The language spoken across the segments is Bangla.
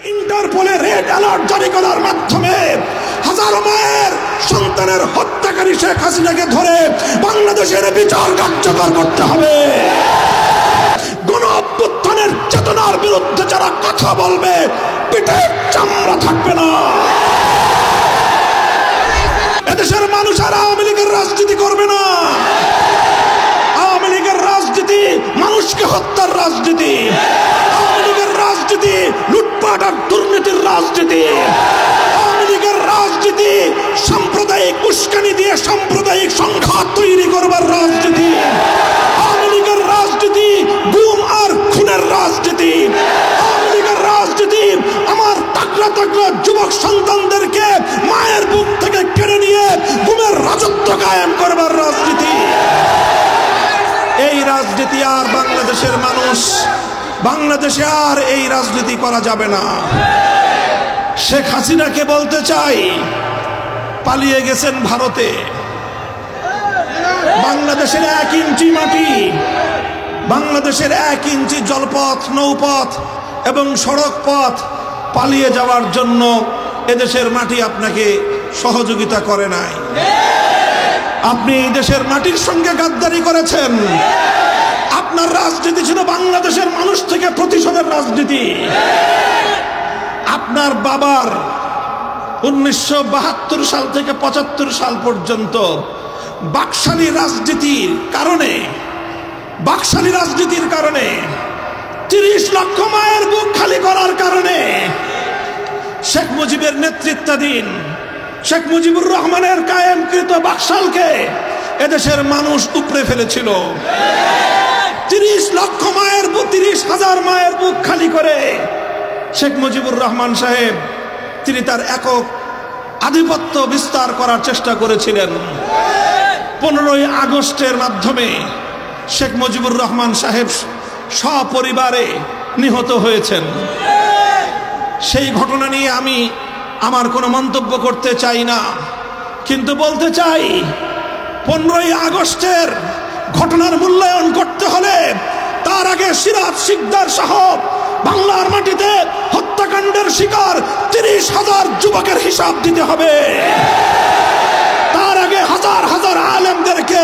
ইন্টারপোলে রেড অ্যালার্ট জারি করার মাধ্যমে হাজারো মায়ের সন্তানের হত্যাকারী শেখ হাসিনাকে ধরে বাংলাদেশের বিচার কার্যকর করতে হবে। গণ অভ্যুত্থানের চেতনার বিরুদ্ধে যারা কথা বলবে পিঠের চামড়া থাকবে না। এদেশের মানুষ আর আওয়ামী লীগের রাজনীতি করবে না। আওয়ামী লীগের রাজনীতি মানুষকে হত্যার রাজনীতি, আওয়ামী লীগের রাজনীতি লুটপাট আর দুর্নীতির রাজনীতি, আওয়ামী লীগের রাজনীতি সাম্প্রদায়িক উস্কানি দিয়ে সাম্প্রদায়িক সংঘাত তৈরি করবার রাজনীতি, আওয়ামী লীগের রাজনীতি গুম আর খুনের রাজনীতি, আওয়ামী লীগের রাজনীতি আমার তাগড়া তাগড়া যুবক সন্তানদেরকে মায়ের বুক থেকে কেড়ে নিয়ে গুমের রাজত্ব কায়েম করবার রাজনীতি। এই রাজনীতি আর বাংলাদেশের মানুষ, বাংলাদেশে আর এই রাজনীতি করা যাবে না। শেখ হাসিনাকে বলতে চাই, পালিয়ে গেছেন ভারতে। বাংলাদেশের 1 ইঞ্চি মাটি, বাংলাদেশের 1 ইঞ্চি জলপথ, নৌপথ এবং সড়ক পথ পালিয়ে যাওয়ার জন্য এদেশের মাটি আপনাকে সহযোগিতা করে নাই। আপনি এই দেশের মাটির সঙ্গে গাদ্দারি করেছেন। আপনার রাজনীতি ছিল বাংলাদেশের মানুষ থেকে প্রতিশোধের রাজনীতি। আপনার বাবার 1972 সাল থেকে 75 সাল পর্যন্ত বাকশালী রাজনীতির কারণে 30 লক্ষ মায়ের বুক খালি করার কারণে শেখ মুজিবের নেতৃত্বাধীন শেখ মুজিবুর রহমানের কায়েমকৃত বাকশালকে এদেশের মানুষ উপড়ে ফেলেছিল। 30,000 মায়ের বুক খালি করে শেখ মুজিবুর রহমান সাহেব তিনি তার একক আধিপত্য বিস্তার করার চেষ্টা করেছিলেন। 15ই আগস্টের মাধ্যমে শেখ মুজিবুর রহমান সাহেব সপরিবারে নিহত হয়েছেন। সেই ঘটনা নিয়ে আমি আমার কোনো মন্তব্য করতে চাই না, কিন্তু বলতে চাই 15ই আগস্টের ঘটনার মূল্যায়ন করতে হলে তার আগে সিরাজ শিকদার সহ বাংলার মাটিতে হত্যাকাণ্ডের শিকার 30,000 যুবকের হিসাব দিতে হবে। তার আগে হাজার হাজার আলেমদেরকে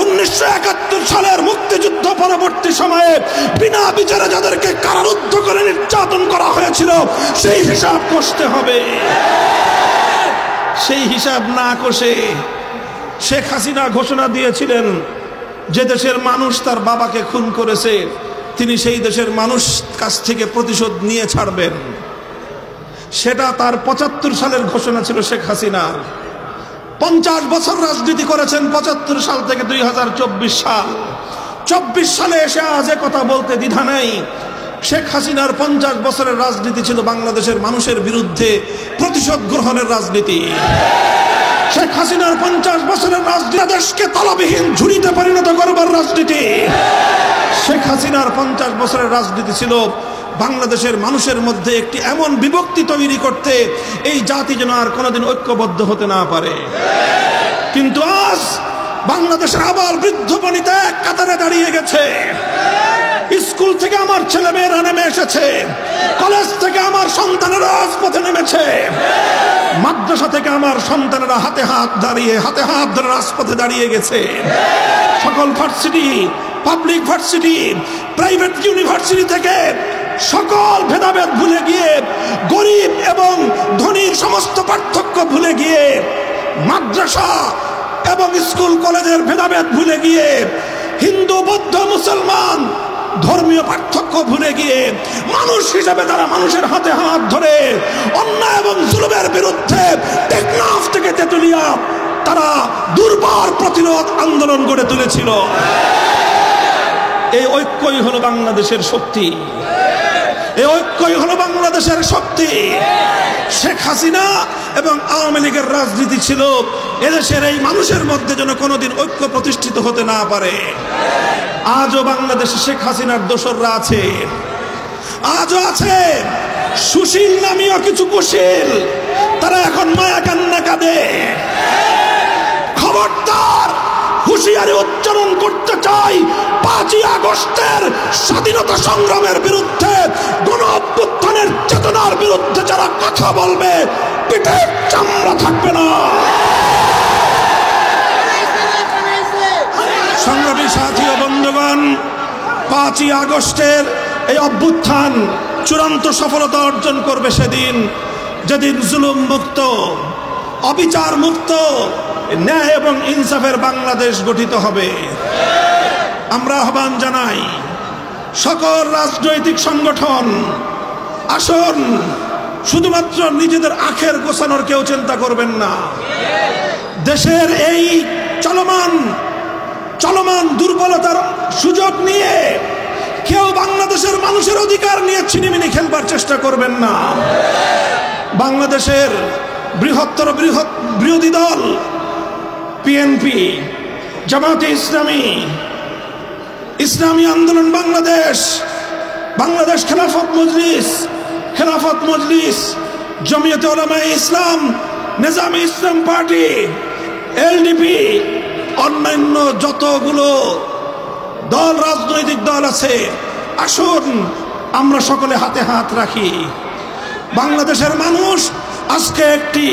1971 সালের মুক্তিযুদ্ধ পরবর্তী সময়ে বিনা বিচারে যাদেরকে কারারুদ্ধ করে নির্যাতন করা হয়েছিল সেই হিসাব কষতে হবে। সেই হিসাব না কষে শেখ হাসিনা ঘোষণা দিয়েছিলেন যে দেশের মানুষ তার বাবাকে খুন করেছে তিনি সেই দেশের মানুষ কাছ থেকে প্রতিশোধ নিয়ে ছাড়বেন। সেটা তার 75 সালের ঘোষণা ছিল শেখ হাসিনার। 50 বছর রাজনীতি করেছেন 75 সাল থেকে 2024 সাল। 24 সালে এসে আজ কথা বলতে দ্বিধা নেই। শেখ হাসিনার 50 বছরের রাজনীতি ছিল বাংলাদেশের মানুষের বিরুদ্ধে প্রতিশোধ গ্রহণের রাজনীতি। শেখ হাসিনার 50 বছরের রাজনীতি দেশকে তলবিহীন ঝুড়িতে পরিণত করবার রাজনীতি। শেখ হাসিনার 50 বছরের রাজনীতি ছিল বাংলাদেশের মানুষের মধ্যে একটি এমন বিভক্তি তৈরি করতে এই জাতি যেন আর কোনোদিন ঐক্যবদ্ধ হতে না পারে। কিন্তু আজ বাংলাদেশের আবার বৃদ্ধ বনিতা এক কাতারে দাঁড়িয়ে গেছে। স্কুল থেকে আমার ছেলে মেয়েরা নেমে এসেছে, কলেজ থেকে আমার সন্তানেরা রাজপথে নেমেছে, মাদ্রাসা থেকে আমার সন্তানেরা হাতে হাত ধরে রাজপথে দাঁড়িয়ে গেছে। সকল varsity, public varsity, private university থেকে সকল ভেদাভেদ ভুলে গিয়ে, গরিব এবং ধনীর সমস্ত পার্থক্য ভুলে গিয়ে, মাদ্রাসা এবং স্কুল কলেজের ভেদাভেদ ভুলে গিয়ে, হিন্দু বৌদ্ধ মুসলমান ধর্মীয় পার্থক্য ভুলে গিয়ে মানুষ হিসেবে তারা মানুষের হাতে হাত ধরে অন্যায় এবং জুলুমের বিরুদ্ধে টেকনাফ থেকে তেতুলিয়া তারা দুর্বার প্রতিরোধ আন্দোলন গড়ে তুলেছিল। এই ঐক্যই হলো বাংলাদেশের শক্তি, এই ঐক্যই হলো বাংলাদেশের শক্তি। শেখ হাসিনা এবং আওয়ামী লীগের রাজনীতি ছিল এদেশের এই মানুষের মধ্যে যেন কোনোদিন ঐক্য প্রতিষ্ঠিত হতে না পারে। আজও বাংলাদেশে শেখ হাসিনার দোসররা আছে, আজও আছে সুশীল নামীয় কিছু কুশীল, তারা এখন মায়া কান্না কাঁদে। খবরদার, হুঁশিয়ারি উচ্চারণ করতে চাই, 5ই আগস্টের স্বাধীনতা সংগ্রামের বিরুদ্ধে গণ অভ্যুত্থানের চেতনার বিরুদ্ধে যারা কথা বলবে পিঠের চামড়া থাকবে না। সংগ্রামী সাথী ও বন্ধুগণ, 5ই আগস্টের এই অভ্যুত্থান চূড়ান্ত সফলতা অর্জন করবে সেদিন, যেদিন জুলুম মুক্ত, অবিচার মুক্ত, ন্যায় এবং ইনসাফের বাংলাদেশ গঠিত হবে। আমরা আহ্বান জানাই সকল রাজনৈতিক সংগঠন, আসুন, শুধুমাত্র নিজেদের আখের গোছানোর কেউ চিন্তা করবেন না। দেশের এই চলমান দুর্বলতার সুযোগ নিয়ে কেউ বাংলাদেশের মানুষের অধিকার নিয়ে ছিনিমিনি খেলবার চেষ্টা করবেন না। বাংলাদেশের বৃহৎ বিরোধী দল বিএনপি, জামাতে ইসলামী, ইসলামী আন্দোলন বাংলাদেশ, বাংলাদেশ খেলাফত মজলিস, জমিয়তে উলামায়ে ইসলাম, নিজামে ইসলাম পার্টি, এলডিপি, অন্যান্য যতগুলো দল, রাজনৈতিক দল আছে, আসুন আমরা সকলে হাতে হাত রাখি। বাংলাদেশের মানুষ আজকে একটি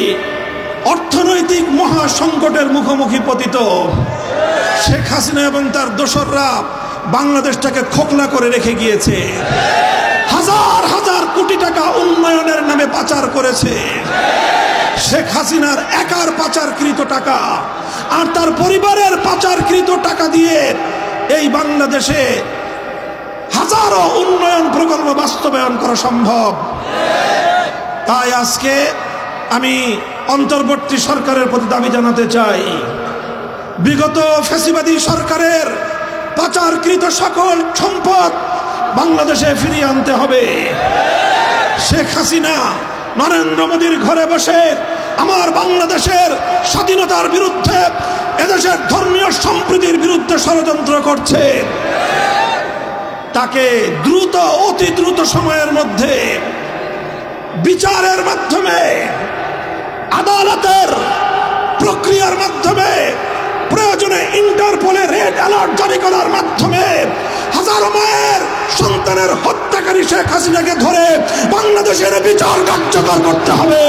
অর্থনৈতিক মহা সংকটের মুখোমুখি পতিত। শেখ হাসিনা এবং তার দোসররা বাংলাদেশটাকে খোকলা করে রেখে গিয়েছে। হাজার হাজার কোটি টাকা উন্নয়নের নামে পাচার করেছে। শেখ হাসিনার একার পাচারকৃত টাকা আর তার পরিবারের পাচারকৃত টাকা দিয়ে এই বাংলাদেশে হাজারো উন্নয়ন প্রকল্প বাস্তবায়ন করা সম্ভব। তাই আজকে আমি অন্তর্বর্তী সরকারের প্রতি দাবি জানাতে চাই, বিগত ফ্যাসিবাদী সরকারের পাচারকৃত সকল সম্পদ বাংলাদেশে ফিরিয়ে আনতে হবে। শেখ হাসিনা নরেন্দ্র মোদীর ঘরে বসে আমার বাংলাদেশের স্বাধীনতার বিরুদ্ধে, এদেশের ধর্মীয় সম্প্রীতির বিরুদ্ধে ষড়যন্ত্র করছে। তাকে দ্রুত, অতি দ্রুত সময়ের মধ্যে বিচারের মাধ্যমে, আদালতের প্রক্রিয়ার মাধ্যমে, প্রয়োজনে ইন্টারপোলে রেড অ্যালার্ট জারি করার মাধ্যমে হাজারো মায়ের সন্তানের হত্যাকারী শেখ হাসিনাকে ধরে বাংলাদেশের বিচার কার্যকর করতে হবে।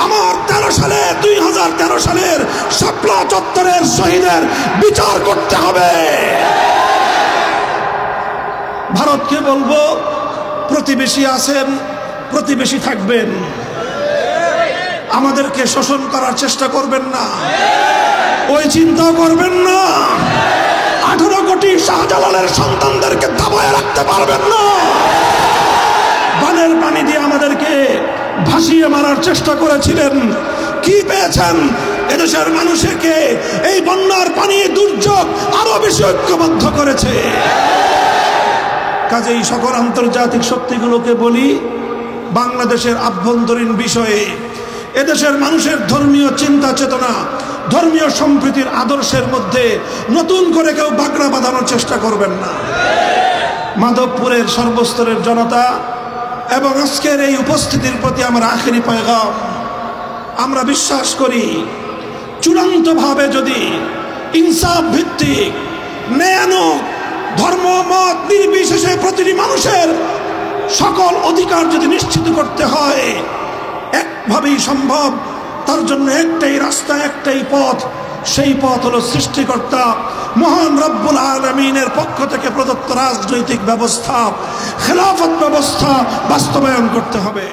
আমার 2013 সালের শাপলা চত্বরের শহীদের বিচার করতে হবে। ভারতকে বলবো, প্রতিবেশী আছেন, প্রতিবেশী থাকবেন, আমাদেরকে শোষণ করার চেষ্টা করবেন না, ওই চিন্তাও করবেন না। 18 কোটি শাহজালালের সন্তানদেরকে দাবায় রাখতে পারবেন না। বানের পানি দিয়ে আমাদেরকে ভাসিয়ে মারার চেষ্টা করেছিলেন, কি পেয়েছেন? এদেশের মানুষকে এই বন্যার পানি, দুর্যোগ আরো বেশি ঐক্যবদ্ধ করেছে। কাজেই সকল আন্তর্জাতিক শক্তিগুলোকে বলি, বাংলাদেশের আভ্যন্তরীণ বিষয়ে এদেশের মানুষের ধর্মীয় চিন্তা চেতনা, ধর্মীয় সম্প্রীতির আদর্শের মধ্যে নতুন করে কেউ বাগড়া বাঁধানোর চেষ্টা করবেন না। মাধবপুরের সর্বস্তরের জনতা এবং আজকের এই উপস্থিতির প্রতি আমার আখেরি পয়গাম, আমরা বিশ্বাস করি চূড়ান্তভাবে যদি ইনসাফ ভিত্তিক, ন্যায়ানুগ, ধর্ম মত নির্বিশেষে প্রতিটি মানুষের সকল অধিকার যদি নিশ্চিত করতে হয়, একভাবেই সম্ভব। তার জন্য একটাই রাস্তা, একটাই পথ, সেই পথ হলো সৃষ্টিকর্তা মহান রব্বুল আলামিনের পক্ষ থেকে প্রদত্ত রাজনৈতিক ব্যবস্থা, খেলাফত ব্যবস্থা বাস্তবায়ন করতে হবে।